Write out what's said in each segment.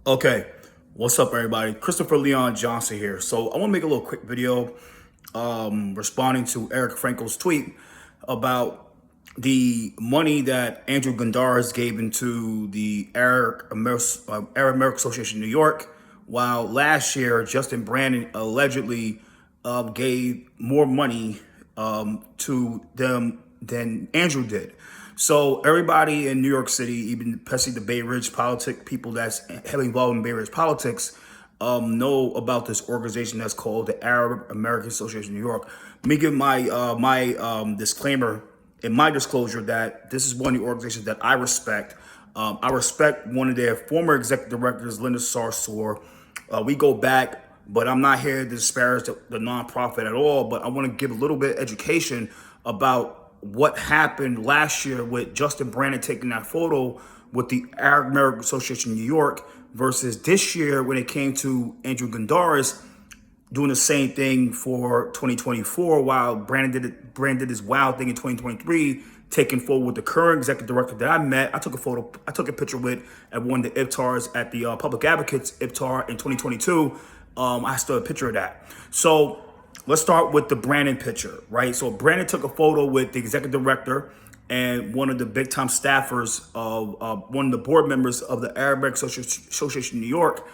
Okay, what's up, everybody? Christopher Leon Johnson here. So I want to make a little quick video responding to Eric Frankel's tweet about the money that Andrew Gundaris gave into the Arab American Association in New York, while last year Justin Brannan allegedly gave more money to them than Andrew did. So everybody in New York City, even especially the Bay Ridge people that's heavily involved in Bay Ridge politics, know about this organization that's called the Arab American Association in New York. Let me give my disclaimer in my disclosure that this is one of the organizations that I respect. I respect one of their former executive directors, Linda Sarsour. We go back, but I'm not here to disparage the nonprofit at all. But I want to give a little bit of education about what happened last year with Justin Brannan taking that photo with the Arab American Association in New York versus this year when it came to Andrew Gundaris doing the same thing for 2024, while Brannan did this wild thing in 2023, taking forward with the current executive director that I met. I took a picture with at one of the iftars at the Public Advocates iftar in 2022. I still have a picture of that. So let's start with the Brannan picture, right? So Brannan took a photo with the executive director and one of the big time staffers of one of the board members of the Arab American Association in New York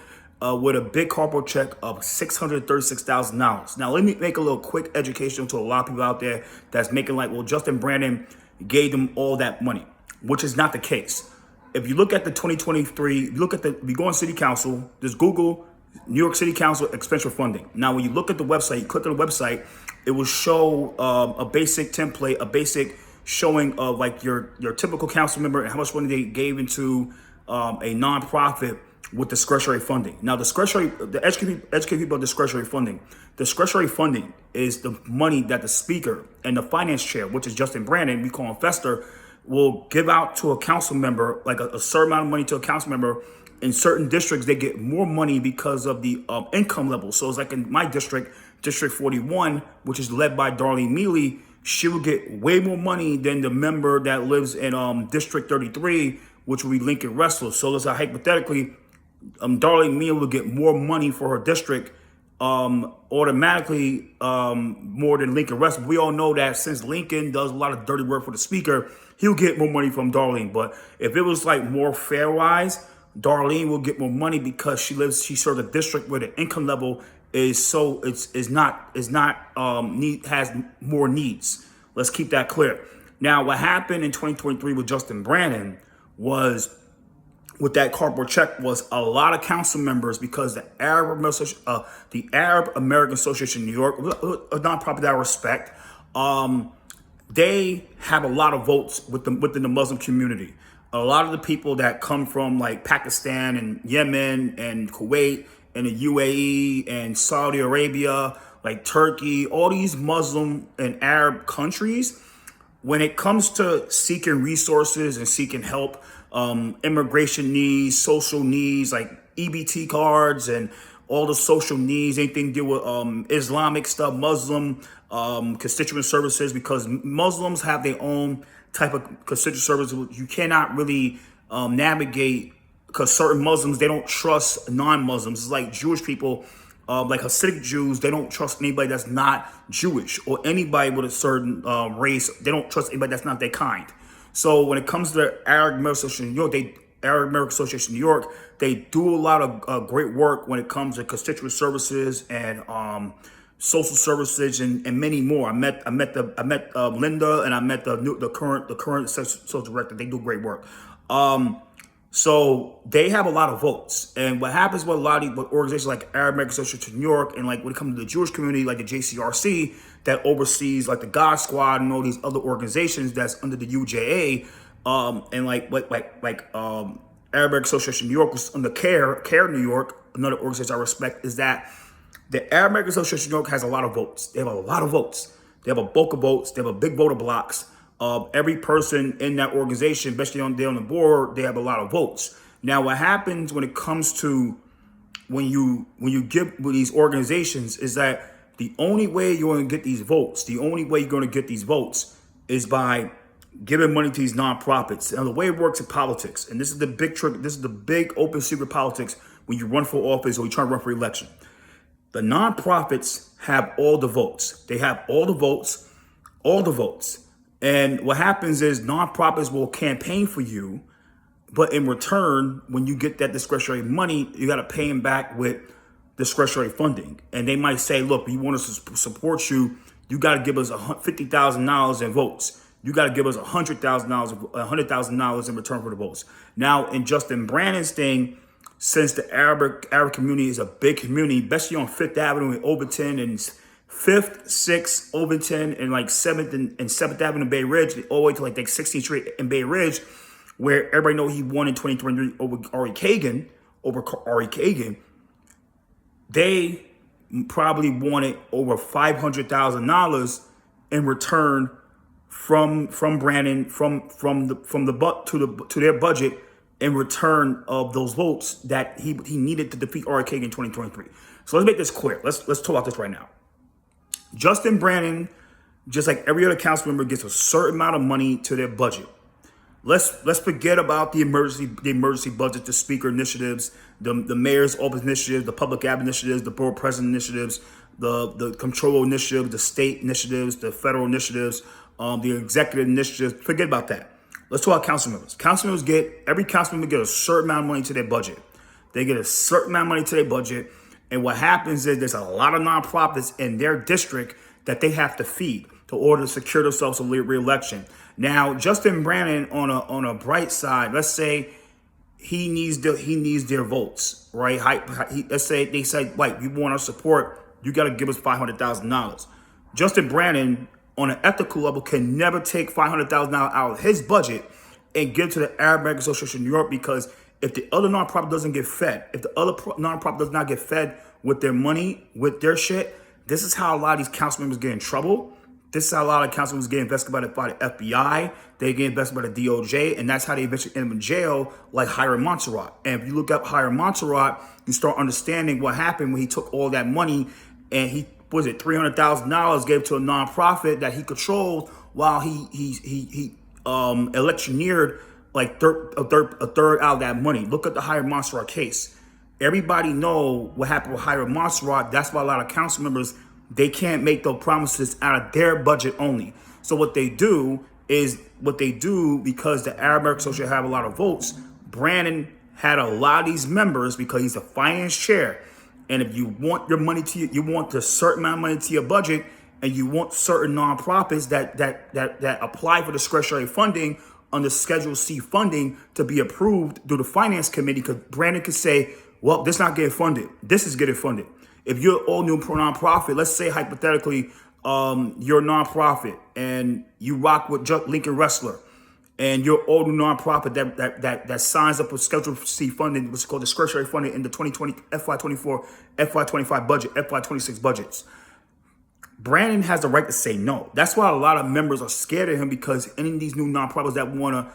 with a big corporate check of $636,000. Now, let me make a little quick education to a lot of people out there that's making like, well, Justin Brannan gave them all that money, which is not the case. If you look at the 2023, if you go on city council, just Google New York City Council expenditure funding. Now, when you look at the website, you click on the website, it will show a basic template, a basic showing of like your typical council member and how much money they gave into a nonprofit with discretionary funding. Now, educate people on discretionary funding. Discretionary funding is the money that the speaker and the finance chair, which is Justin Brannan, we call him Fester, will give out to a council member, like a certain amount of money to a council member. In certain districts, they get more money because of the income level. So it's like in my district, District 41, which is led by Darlene Mealy, she will get way more money than the member that lives in District 33, which will be Lincoln Wrestler. So let's say hypothetically, Darlene Mealy will get more money for her district automatically more than Lincoln Wrestler. We all know that since Lincoln does a lot of dirty work for the speaker, he'll get more money from Darlene. But if it was like more fair wise, Darlene will get more money because she serves a district where the income level has more needs. Let's keep that clear. Now, what happened in 2023 with Justin Brannan was, with that cardboard check, was a lot of council members, because the Arab American Association in New York, a nonprofit that I respect, they have a lot of votes within the Muslim community. A lot of the people that come from like Pakistan and Yemen and Kuwait and the UAE and Saudi Arabia, like Turkey, all these Muslim and Arab countries, when it comes to seeking resources and seeking help, immigration needs, social needs, like EBT cards and all the social needs, anything to do with Islamic stuff, Muslim constituent services, because Muslims have their own type of constituent services you cannot really navigate, because certain Muslims, they don't trust non-Muslims. It's like Jewish people, like Hasidic Jews, they don't trust anybody that's not Jewish, or anybody with a certain race. They don't trust anybody that's not their kind. So when it comes to the Arab American Association in New York, they do a lot of great work when it comes to constituent services and social services and many more. I met Linda, and I met the current social director. They do great work. So they have a lot of votes. And what happens with a lot of organizations like Arab American Association in New York, and like when it comes to the Jewish community, like the JCRC that oversees like the God Squad and all these other organizations that's under the UJA, and Arab American Association in New York was under CARE New York, another organization I respect, is that the Arab American Association in New York has a lot of votes. They have a lot of votes. They have a bulk of votes. They have a big voter blocks. Every person in that organization, especially on the board, they have a lot of votes. Now, what happens when it comes to when you give with these organizations is that the only way you're going to get these votes, is by giving money to these nonprofits. And the way it works in politics, and this is the big trick, this is the big open secret politics when you run for office or you try to run for election. The nonprofits have all the votes. They have all the votes, all the votes. And what happens is nonprofits will campaign for you, but in return, when you get that discretionary money, you got to pay them back with discretionary funding. And they might say, look, we want us to support you. You got to give us $50,000 in votes. You got to give us $100,000 in return for the votes. Now, in Justin Brannan's thing, since the Arab community is a big community, especially on 5th Avenue in Overton and 5th, 6th, Overton, and like 7th and 7th Avenue in Bay Ridge, all the way to like 16th Street in Bay Ridge, where everybody know he won in 2023 over Ari Kagan, they probably wanted over $500,000 in return from Brannan to their budget in return of those votes that he needed to defeat Ari Kagan in 2023. So let's make this clear. Let's talk about this right now. Justin Brannan, just like every other council member, gets a certain amount of money to their budget. Let's forget about the emergency budget, the speaker initiatives, the mayor's office initiatives, the public ad initiatives, the board president initiatives, the control initiative, the state initiatives, the federal initiatives, the executive initiatives. Forget about that. Let's talk about council members. Every council member get a certain amount of money to their budget. They get a certain amount of money to their budget. And what happens is there's a lot of nonprofits in their district that they have to feed to order to secure themselves a re-election. Now, Justin Brannan, on a bright side, let's say he needs their votes, right? Let's say they say, like, you want our support, you got to give us $500,000. Justin Brannan, on an ethical level, can never take $500,000 out of his budget and give to the Arab American Association of New York, because if the other nonprofit doesn't get fed, if the other nonprofit does not get fed with their money, with their shit, this is how a lot of these council members get in trouble. This is how a lot of council members get investigated by the FBI. They get investigated by the DOJ, and that's how they eventually end up in jail, like Hiram Montserrat. And if you look up Hiram Montserrat, you start understanding what happened when he took all that money and he, was it $300,000 gave to a nonprofit that he controlled while he electioneered like a third out of that money. Look at the Hiram Montserrat case. Everybody know what happened with Hiram Montserrat. That's why a lot of council members, they can't make those promises out of their budget only. So what they do, because the Arab American Association have a lot of votes, Brannan had a lot of these members because he's a finance chair. And if you want your money you want a certain amount of money to your budget, and you want certain nonprofits that apply for discretionary funding under Schedule C funding to be approved through the finance committee, because Brannan could say, well, this is not getting funded. This is getting funded. If you're all new nonprofit, let's say hypothetically, you're a nonprofit and you rock with Lincoln Wrestler, and you're all new nonprofit that signs up with Schedule C funding, which is called discretionary funding in the 2020 FY24, FY25 budget, FY26 budgets. Brannan has the right to say no. That's why a lot of members are scared of him, because any of these new nonprofits that wanna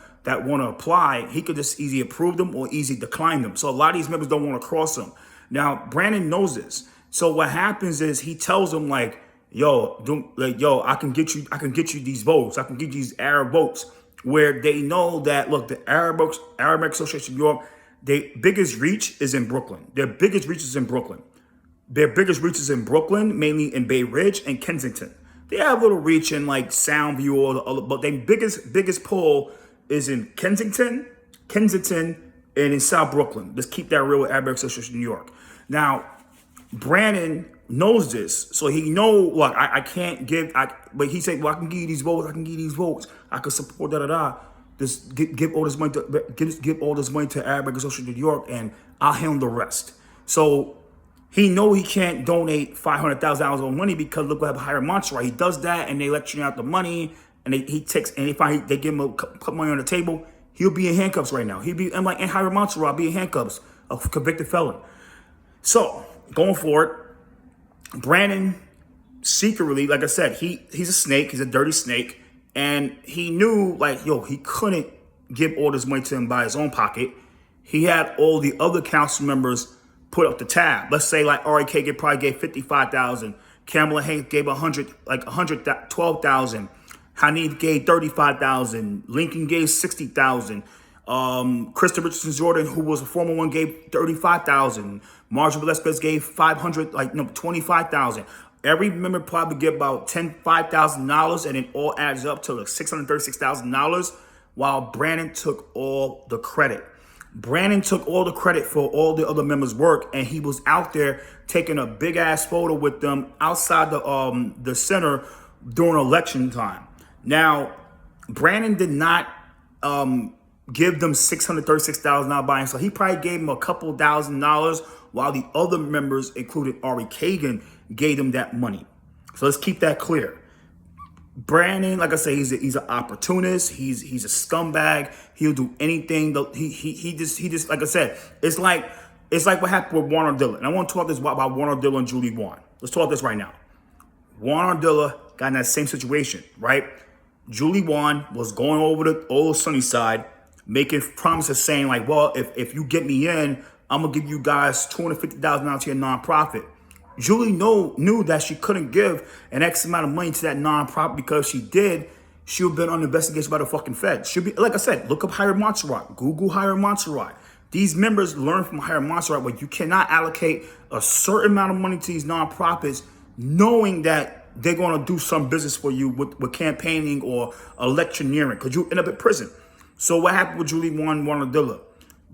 apply, he could just easily approve them or easily decline them. So a lot of these members don't want to cross him. Now, Brannan knows this. So what happens is he tells them like, I can get you these votes. I can get you these Arab votes, where they know that, look, the Arab American Association of New York, their biggest reach is in Brooklyn. Their biggest reach is in Brooklyn, mainly in Bay Ridge and Kensington. They have a little reach in like Soundview or the other, but their biggest pull is in Kensington, and in South Brooklyn. Let's keep that real with Arab American Association of New York. Now, Brannan knows this, so he know, look, I can't give, but he said, well, I can give you these votes, I can support Just give all this money to Arab American Association of New York, and I'll handle the rest. So he know he can't donate $500,000 of money, because look what happened to Hiram Montserrat. He does that, and they election out the money, and they give him a couple money on the table. He'll be in handcuffs right now. And Hiram Montserrat be in handcuffs, a convicted felon. So going forward, Brannan secretly, like I said, he's a snake. He's a dirty snake. And he knew, he couldn't give all this money to him by his own pocket. He had all the other council members put up the tab. Let's say Ari Kagan probably gave $55,000. Kamala Harris gave $12,000. Hanif gave $35,000. Lincoln gave $60,000. Krista Richardson Jordan, who was a former one, gave 35,000. Marjorie Velasquez gave 500, 25,000. Every member probably get about $5,000, and it all adds up to like $636,000. While Brannan took all the credit. Brannan took all the credit for all the other members' work, and he was out there taking a big ass photo with them outside the center during election time. Now, Brannan did not give them $636,000 buy-in, so he probably gave them a couple $1,000, while the other members, including Ari Kagan, gave them that money. So let's keep that clear. Brannan, like I say, he's an opportunist. He's a scumbag. He'll do anything. He just like I said, it's like what happened with Warner Dillon. And I want to talk this about Warner Dillon and Julie Wan. Let's talk this right now. Warner Dillon got in that same situation, right? Julie Wan was going over the old Sunnyside, making promises saying like, well, if you get me in, I'm gonna give you guys $250,000 to your nonprofit. Julie knew that she couldn't give an X amount of money to that nonprofit, because she did, she would have been under investigation by the fucking Fed. Should be, like I said, look up Hiram Montserrat, Google Hiram Montserrat. These members learn from Hiram Montserrat, but you cannot allocate a certain amount of money to these nonprofits knowing that they're going to do some business for you with campaigning or electioneering, because you end up in prison. So what happened with Julie Warner Dillon?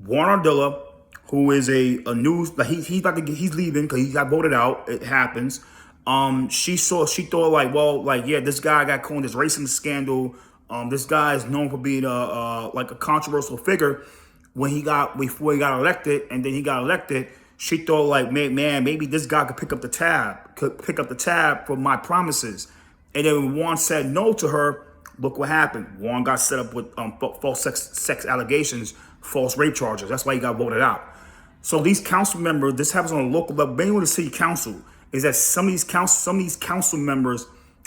Warner Dillon, who is a news, like he's leaving because he got voted out. It happens. She thought like, well, like, yeah, this guy got caught in this racism scandal. This guy is known for being like a controversial figure before he got elected, and then he got elected. She thought like, man, maybe this guy could pick up the tab for my promises. And then when Warren said no to her, look what happened. Warren got set up with false sex allegations, false rape charges. That's why he got voted out. So these council members, this happens on a local level, mainly with the city council, is that some of these council members,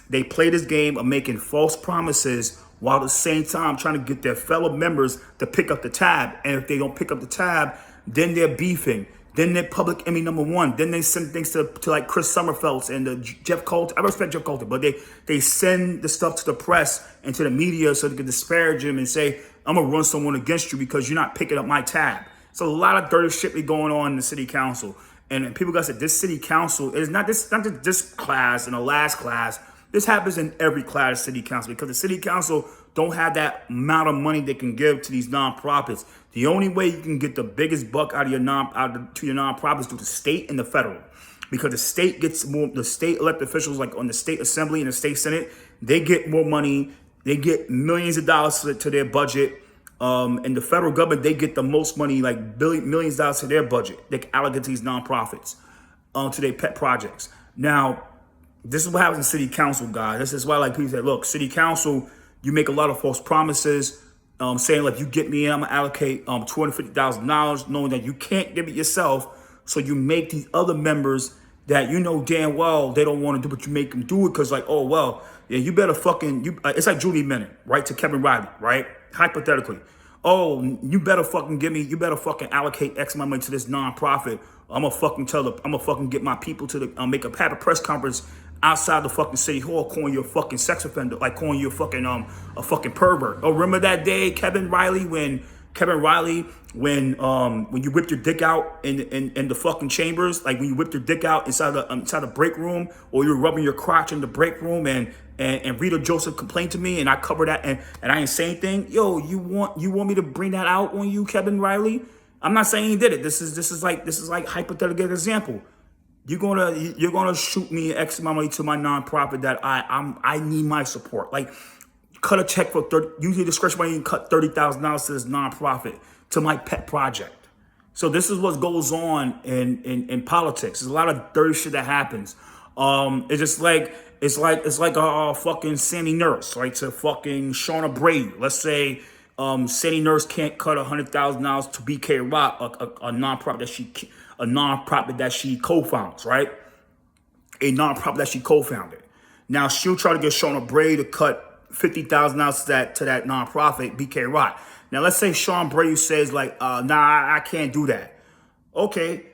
they play this game of making false promises while at the same time trying to get their fellow members to pick up the tab. And if they don't pick up the tab, then they're beefing. Then they're public enemy number one. Then they send things to like Chris Summerfeldt and Jeff Coulter. I respect Jeff Coulter, but they send the stuff to the press and to the media so they can disparage him and say, I'm going to run someone against you because you're not picking up my tab. So a lot of dirty shit be going on in the city council. And people got said this city council is not just this class and the last class. This happens in every class of city council, because the city council don't have that amount of money they can give to these nonprofits. The only way you can get the biggest buck out of your nonprofits through the state and the federal, because the state gets more. The state elected officials, like on the state assembly and the state senate, they get more money. They get millions of dollars to their budget. And the federal government, they get the most money, like millions of dollars to their budget. They can allocate to these nonprofits, to their pet projects. Now, this is what happens in city council, guys. This is why, like, people say, look, city council, you make a lot of false promises, saying like, you get me in, I'm gonna allocate $250,000, knowing that you can't give it yourself. So you make these other members that you know damn well they don't want to do, but you make them do it because, like, oh well, yeah, you better fucking it's like Julie Menon, right, to Kevin Riley, right? Hypothetically, oh, you better fucking allocate X amount of money to this nonprofit. I'm gonna fucking get my people to have a press conference outside the fucking city hall, calling you a fucking sex offender, like calling you a fucking pervert. Oh, remember that day, Kevin Riley, when you whipped your dick out in the fucking chambers, like when you whipped your dick out inside the break room, or you were rubbing your crotch in the break room, and Rita Joseph complained to me, and I covered that, and I ain't say anything. Yo, you want me to bring that out on you, Kevin Riley? I'm not saying he did it. This is like hypothetical example. You're gonna shoot me X amount of money to my nonprofit that I need my support. Like, cut a check for usually discretionary, and cut $30,000 to this nonprofit, to my pet project. So this is what goes on in politics. There's a lot of dirty shit that happens. It's like a fucking Sandy Nurse, right, to fucking Shauna Brady. Let's say Sandy Nurse can't cut $100,000 to BK Rock, a nonprofit that she co-founds, right? A nonprofit that she co-founded. Now she'll try to get Shauna Brady to cut $50,000 to that nonprofit, BK Rock. Now let's say Sean Brady says like, nah, I can't do that. Okay,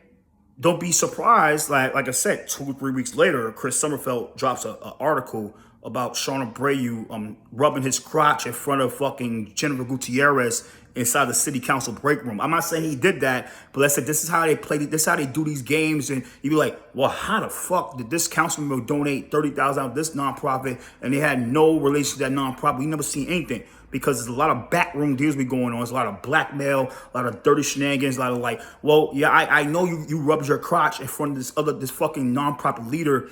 don't be surprised. Like I said, 2 or 3 weeks later, Chris Summerfeldt drops an article about Sean Abreu rubbing his crotch in front of fucking Jennifer Gutierrez inside the city council break room. I'm not saying he did that, but let's say this is how they play. This is how they do these games. And you'd be like, well, how the fuck did this council member donate $30,000 out of this nonprofit and they had no relation to that nonprofit? We never seen anything because there's a lot of backroom deals be going on. There's a lot of blackmail, a lot of dirty shenanigans, a lot of like, well, yeah, I know you rubbed your crotch in front of this fucking nonprofit leader,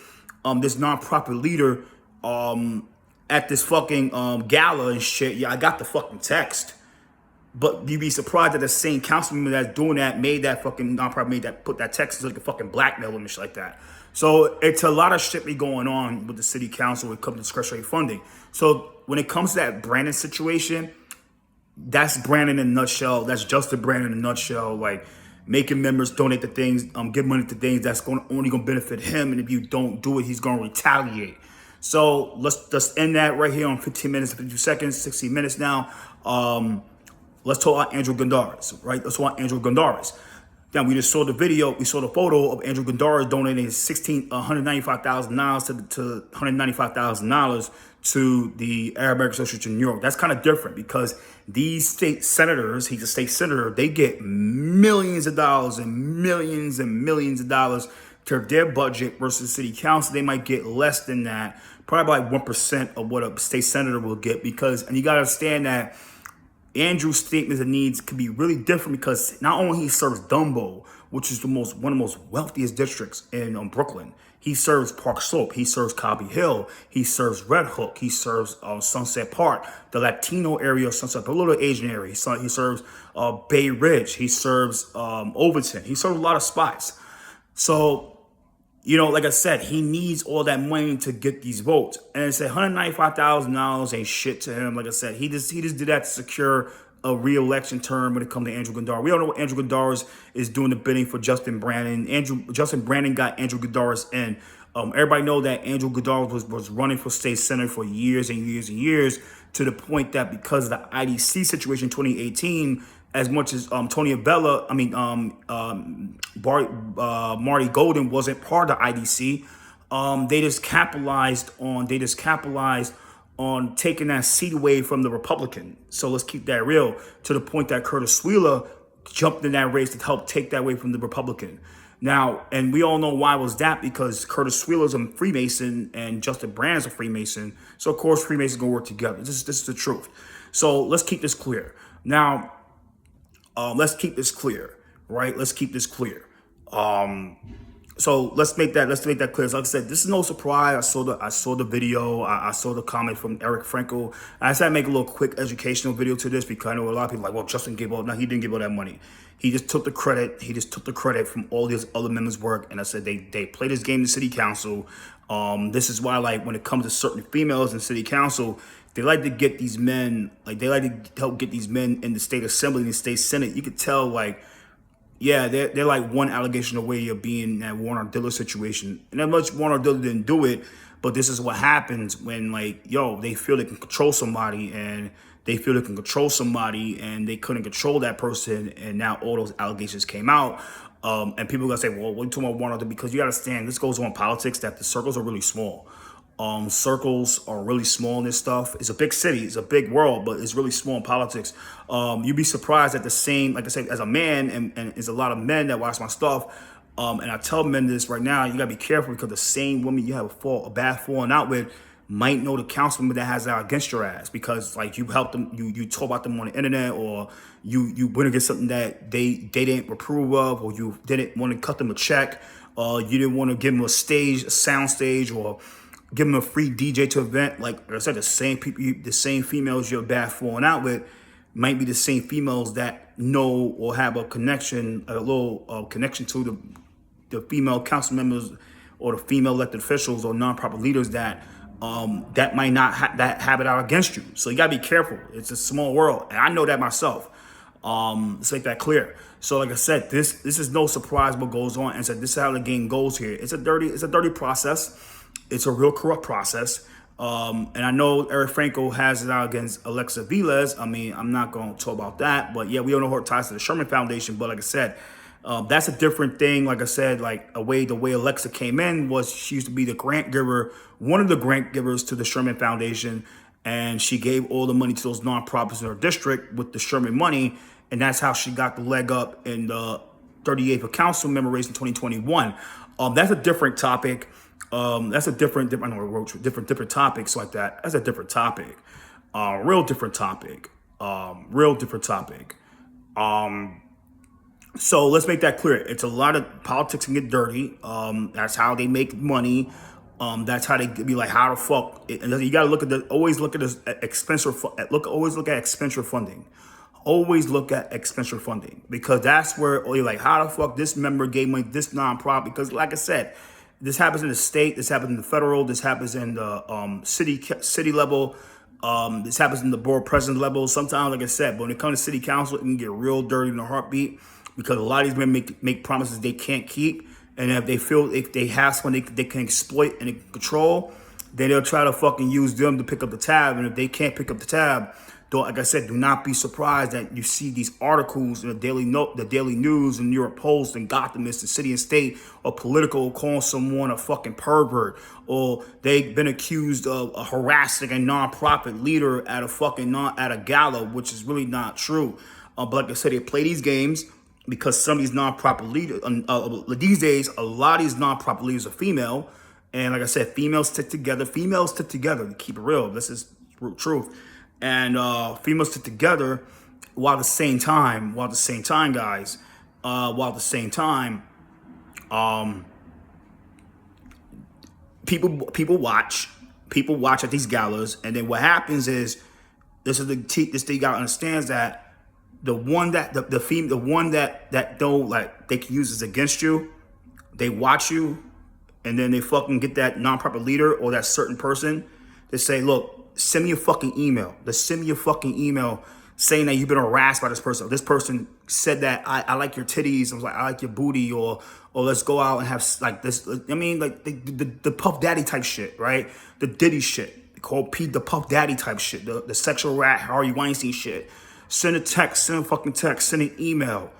at this fucking gala and shit. Yeah, I got the fucking text. But you'd be surprised that the same council member that's doing that put that text so they could fucking blackmail him and shit like that. So it's a lot of shit be going on with the city council when it comes to discretionary funding. So when it comes to that Brannan situation, that's Brannan in a nutshell. That's Justin Brannan in a nutshell. Like making members donate to things, give money to things that's only gonna benefit him. And if you don't do it, he's gonna retaliate. So let's end that right here on 15 minutes, 52 seconds, 60 minutes now. Let's talk about Andrew Gundaris, right? Let's talk about Andrew Gundaris. Now, we just saw the video, we saw the photo of Andrew Gundaris donating $195,000 to the Arab American Association in New York. That's kind of different because these state senators, he's a state senator, they get millions of dollars and millions of dollars to their budget versus city council. They might get less than that, probably like 1% of what a state senator will get and you got to understand that Andrew's statements and needs could be really different because not only he serves Dumbo, which is one of the most wealthiest districts in Brooklyn, he serves Park Slope, he serves Cobby Hill, he serves Red Hook, he serves Sunset Park, the Latino area of Sunset, a little Asian area. He serves Bay Ridge, he serves Overton, he serves a lot of spots. So, you know, like I said, he needs all that money to get these votes. And it's $195,000 ain't shit to him. Like I said, he just did that to secure a re-election term when it comes to Andrew Gundaris. We all know what Andrew Gundaris is doing the bidding for Justin Brannan. Justin Brannan got Andrew Gundaris in. Everybody know that Andrew Gundaris was running for state senator for years and years and years, to the point that because of the IDC situation in 2018, as much as Marty Golden wasn't part of the IDC, they just capitalized on taking that seat away from the Republican. So let's keep that real, to the point that Curtis Wheeler jumped in that race to help take that away from the Republican. Now, and we all know why was that, because Curtis Wheeler's a Freemason and Justin Brannan's a Freemason. So of course Freemasons gonna work together. This is the truth. So let's keep this clear. Now, let's keep this clear, right? Let's keep this clear. So let's make that clear. So like I said, this is no surprise. I saw the video. I saw the comment from Eric Frankel. I decided to make a little quick educational video to this because I know a lot of people are like, well, Justin gave all. No, he didn't give all that money. He just took the credit. He just took the credit from all these other members' work. And I said they play this game in city council. This is why, like, when it comes to certain females in city council, they like to get these men, like they like to help get these men in the state assembly and the state senate. You could tell, like, yeah, they're like one allegation away of being that Warner Diller situation. And that much Warner Diller didn't do it, but this is what happens when, like, they feel they can control somebody and they couldn't control that person, and now all those allegations came out. And people are gonna say, well, what are you talking about Warner Diller? Because you gotta understand, this goes on in politics, that the circles are really small. Circles are really small in this stuff. It's a big city, it's a big world, but it's really small in politics. You'd be surprised at the same, like I said, as a man, and there's a lot of men that watch my stuff. And I tell men this right now, you gotta be careful, because the same woman you have a bad falling out with might know the councilman that has that against your ass, because like you helped them, you talk about them on the internet, or you went against something that they didn't approve of, or you didn't want to cut them a check, you didn't want to give them a sound stage, or give them a free DJ to event. Like I said, the same females you're bad falling out with might be the same females that know or have a connection, a little connection to the female council members or the female elected officials or nonprofit leaders that might not have it out against you. So you gotta be careful. It's a small world, and I know that myself. Let's make that clear. So like I said, this is no surprise what goes on, and so this is how the game goes here. It's a dirty process. It's a real corrupt process. And I know Eric Frankel has it out against Alexa Velez. I mean, I'm not going to talk about that. But yeah, we don't know her ties to the Sherman Foundation. But like I said, that's a different thing. Like I said, like the way Alexa came in was she used to be the grant giver, one of the grant givers to the Sherman Foundation. and she gave all the money to those nonprofits in her district with the Sherman money, and that's how she got the leg up in the 38th council member race in 2021. That's a different topic. That's a different. I know we wrote different topics like that. That's a different topic. Real different topic. Real different topic. So let's make that clear. It's a lot of politics can get dirty. That's how they make money. That's how they be like, how the fuck? And you gotta look at always look at this always look at expenditure funding. Always look at expenditure funding, because that's where you're like, how the fuck this member gave money to this nonprofit? Because like I said, this happens in the state, this happens in the federal, this happens in the city level. This happens in the board president level. Sometimes, like I said, but when it comes to city council, it can get real dirty in a heartbeat, because a lot of these men make promises they can't keep. And if they have someone they can exploit and control, then they'll try to fucking use them to pick up the tab. And if they can't pick up the tab, like I said, do not be surprised that you see these articles in the Daily News and New York Post and Gothamist and City and State or Political calling someone a fucking pervert, or they've been accused of harassing a nonprofit leader at a gala, which is really not true. But like I said, they play these games because some of these nonprofit leaders, these days, a lot of these nonprofit leaders are female. And like I said, females stick together to keep it real. This is truth. And females stick together while at the same time, guys, people watch at these galas. And then what happens is, this thing gotta understand that the one that the one that don't, like, they can use this against you, they watch you, and then they fucking get that nonprofit leader or that certain person to say, look, send me a fucking email. Just send me a fucking email saying that you've been harassed by this person. This person said that I like your titties. I was like, I like your booty, or let's go out and have like this. I mean, like the Puff Daddy type shit, right? The Diddy shit, called Pete the Puff Daddy type shit, the sexual rat Harvey Weinstein shit. Send a text, send an email,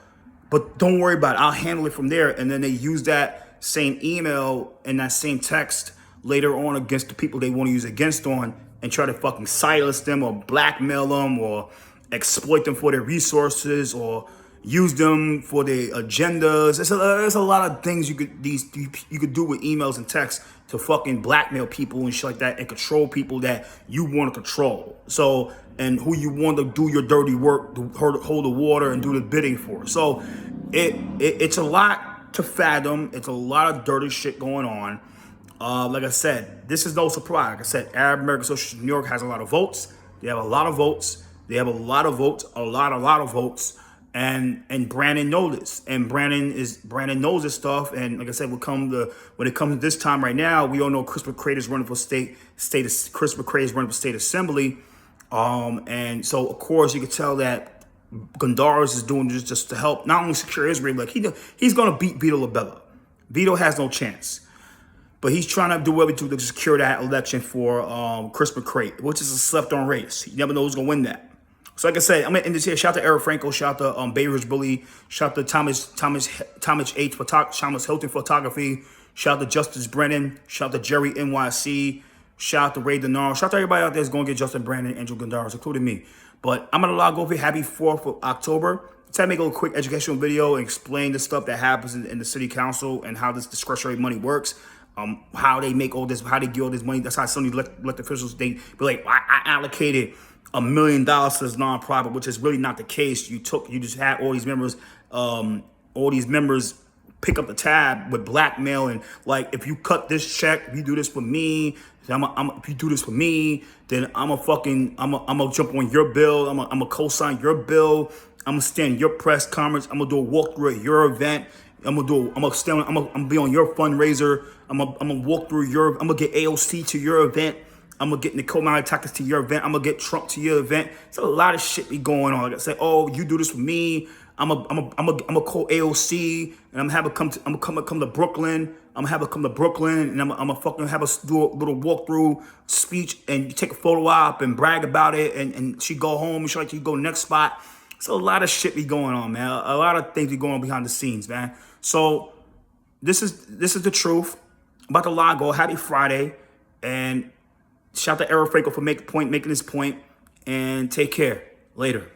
but don't worry about it. I'll handle it from there. And then they use that same email and that same text later on against the people they want to use against on, and try to fucking silence them or blackmail them or exploit them for their resources or use them for their agendas. There's a lot of things you could do with emails and texts to fucking blackmail people and shit like that, and control people that you want to control. So, and who you want to do your dirty work, to hold the water and do the bidding for. So it's a lot to fathom. It's a lot of dirty shit going on. Like I said, this is no surprise. Like I said, Arab American Association of New York has a lot of votes. They have a lot of votes. A lot of votes. And Brannan knows this. And Brannan knows this stuff. And like I said, when it comes to this time right now, we all know Chris McCray is running for state assembly. And so of course you could tell that Gondaris is doing this just to help not only secure Israel, but he's gonna beat Vito LaBella. Vito has no chance. But he's trying to do everything to secure that election for Chris McCray, which is a slept-on race. You never know who's going to win that. So like I said, I'm going to end this here. Shout out to Eric Franco. Shout out to Bay Ridge Bully. Shout out to Thomas Hilton Photography. Shout out to Justice Brennan. Shout out to Jerry NYC. Shout out to Ray Denaro. Shout out to everybody out there that's going to get Justin Brandon, Angel Gondaris, including me. But I'm going to log over here. Happy 4th of October. To make a little quick educational video and explain the stuff that happens in the city council and how this discretionary money works. How they make all this, how they get all this money. That's how some of these elected officials, they be like, I allocated $1 million to this nonprofit, which is really not the case. You just had all these members pick up the tab with blackmail, and like, if you cut this check, if you do this for me, if you do this for me, then I'm gonna jump on your bill. I'm gonna co-sign your bill. I'm gonna stand in your press conference. I'm gonna do a walkthrough at your event. I'm gonna be on your fundraiser. I'm gonna walk through I'm gonna get AOC to your event. I'm gonna get Nicole Malakis to your event. I'm gonna get Trump to your event. It's a lot of shit be going on. Like I say, oh, you do this for me. I'm gonna call AOC and I'm gonna come to Brooklyn. I'm gonna have her come to Brooklyn, and I'm gonna fucking have us do a little walkthrough speech, and you take a photo op and brag about it, and she go home and she like, you go next spot. So a lot of shit be going on, man. A lot of things be going on behind the scenes, man. So this is the truth. I'm about to log on. Happy Friday, and Shout out to Eric Frankel for making his point, and take care. Later.